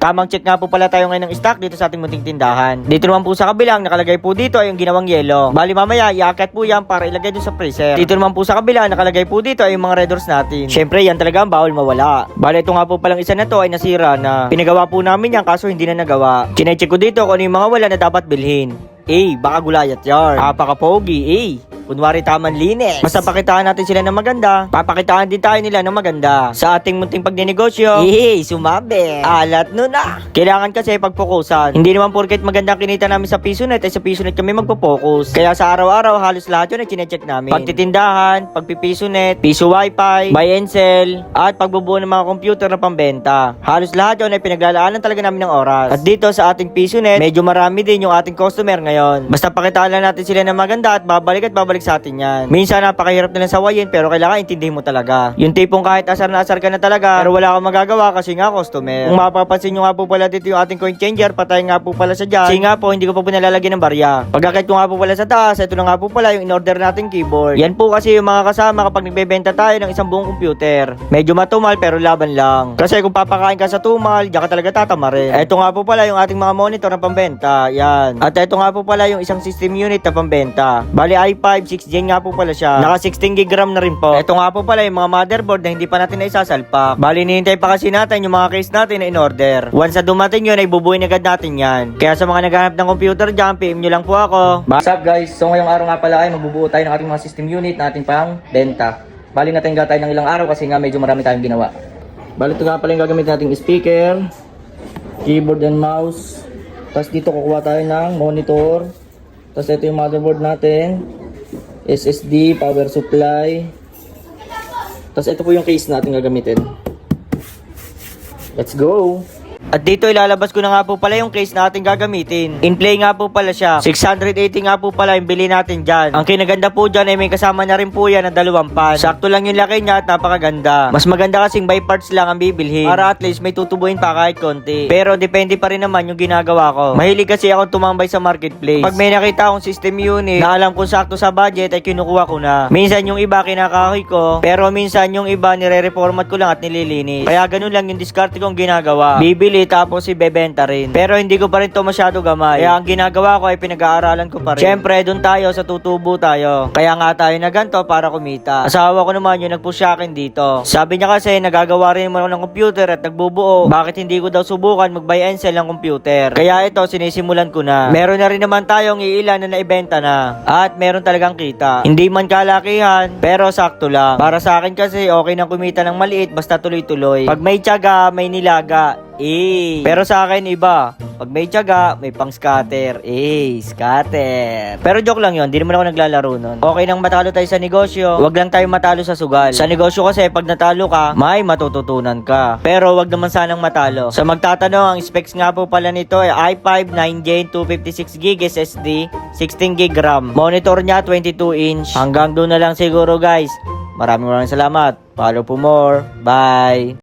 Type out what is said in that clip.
Tamang check nga po pala tayo ngayon ng stock dito sa ating munting tindahan. Dito naman po sa kabilang, nakalagay po dito ay yung ginawang yelo. Bali mamaya, iaakit po yan para ilagay dun sa freezer. Dito naman po sa kabila, nakalagay po dito ay yung mga red doors natin. Syempre, yan talaga ang bawal mawala. Bali, ito nga po palang isa na to ay nasira na. Pinagawa po namin yan kaso hindi na nagawa. Chinecheck ko dito kung ano yung mga wala na dapat bilhin. Baka gulayat yan. Napaka-pogi, kunwari tamang linis. Basta pakitaan natin sila ng maganda, papakitaan din tayo nila ng maganda. Sa ating munting pagninegosyo, sumabi. Alat no na. Kailangan kasi pagpokusan. Hindi naman porket maganda kinita namin sa PisoNet, ay sa PisoNet kami magpo-focus. Kaya sa araw-araw, halos lahat yun ay chinecheck namin. Pagtitindahan, pagpipisonet, piso wifi, buy and sell, at pagbubuo ng mga computer na pambenta. Halos lahat yun ay pinaglalaanan talaga namin ng oras. At dito sa ating PisoNet, medyo marami din yung ating customer ngayon. Basta pakitaan lang natin sila ng maganda at babalik sa atin yan. Minsan napakahirap na lang sawayin pero kailangan intindihin mo talaga. Yung tipong kahit asar na asar ka na talaga pero wala kang magagawa kasi nga customer. Kung mapapansin nyo nga po pala dito yung ating coin changer, patay nga po pala sa dyan. Kasi nga po hindi ko pa po nalalagyan ng barya. Pagkakit ko nga po pala sa taas, ito na nga po pala yung in-order nating keyboard. Yan po kasi yung mga kasama kapag nagbebenta tayo ng isang buong computer. Medyo matumal pero laban lang. Kasi kung papakain ka sa tumal, diyan ka talaga tatama rin. Ito nga po pala yung ating mga monitor na pambenta. Yan. At ito nga po pala yung isang system unit na pambenta. Bali i5 6Gen nga po pala siya. Naka 16 GB RAM na rin po. Ito nga po pala yung mga motherboard na hindi pa natin naisasalpak. Bali nihintay pa kasi natin yung mga case natin na in order. Once na dumating yun ay bubuin agad natin yan. Kaya sa mga naghahanap ng computer dyan, PM nyo lang po ako. What's up guys? So ngayong araw nga pala ay magbubuo tayo ng ating mga system unit na ating pang benta. Bali natin tayo ng ilang araw kasi nga medyo marami tayong ginawa. Bali ito nga pala yung gagamitin nating speaker, keyboard and mouse. Tapos dito kukuha tayo ng monitor. Tapos ito yung motherboard natin, SSD, power supply. Tapos ito po yung case natin gagamitin. Let's go! At dito ilalabas ko na nga po pala yung case na ating gagamitin. In play nga po pala siya. 680 nga po pala yung bili natin dyan. Ang kinaganda po dyan ay may kasama na rin po yan na 2 pan. Sakto lang yung laki niya at napakaganda. Mas maganda kasing by parts lang ang bibilhin. Para at least may tutubuin pa kahit konti. Pero depende pa rin naman yung ginagawa ko. Mahilig kasi akong tumambay sa marketplace. Pag may nakita akong system unit na alam kong sakto sa budget ay kinukuha ko na. Minsan yung iba kinakahoy ko. Pero minsan yung iba nire-reformat ko lang at nililinis. Kaya ganun lang yung diskarte kong ginagawa. Bibili tapos ibebenta rin. Pero hindi ko pa rin to masyado gamay. Kaya ang ginagawa ko ay pinag-aaralan ko pa rin. Syempre, dun tayo sa tutubo tayo. Kaya nga tayo na ganito para kumita. Asawa ko naman yung nagpush sa akin dito. Sabi niya kasi nagagawa rin mo ng computer at nagbubuo. Bakit hindi ko daw subukan mag-buy and sell ng computer? Kaya ito, sinisimulan ko na. Meron na rin naman tayong iilan na naibenta na. At meron talagang kita. Hindi man kalakihan, pero sakto lang. Para sa akin kasi okay nang kumita ng maliit basta tuloy-tuloy. Pag may tiyaga, may nilaga. Pero sa akin iba. Pag may tiyaga, may pang scatter. Scatter. Pero joke lang yun, di naman ako naglalaro nun. Okay nang matalo tayo sa negosyo, wag lang tayo matalo sa sugal. Sa negosyo kasi, pag natalo ka, may matututunan ka. Pero wag naman sanang matalo. Sa magtatanong, ang specs nga po pala nito ay i5 9Gen 256GB SSD, 16GB RAM. Monitor niya 22-inch. Hanggang doon na lang siguro guys. Maraming salamat. Follow for more. Bye.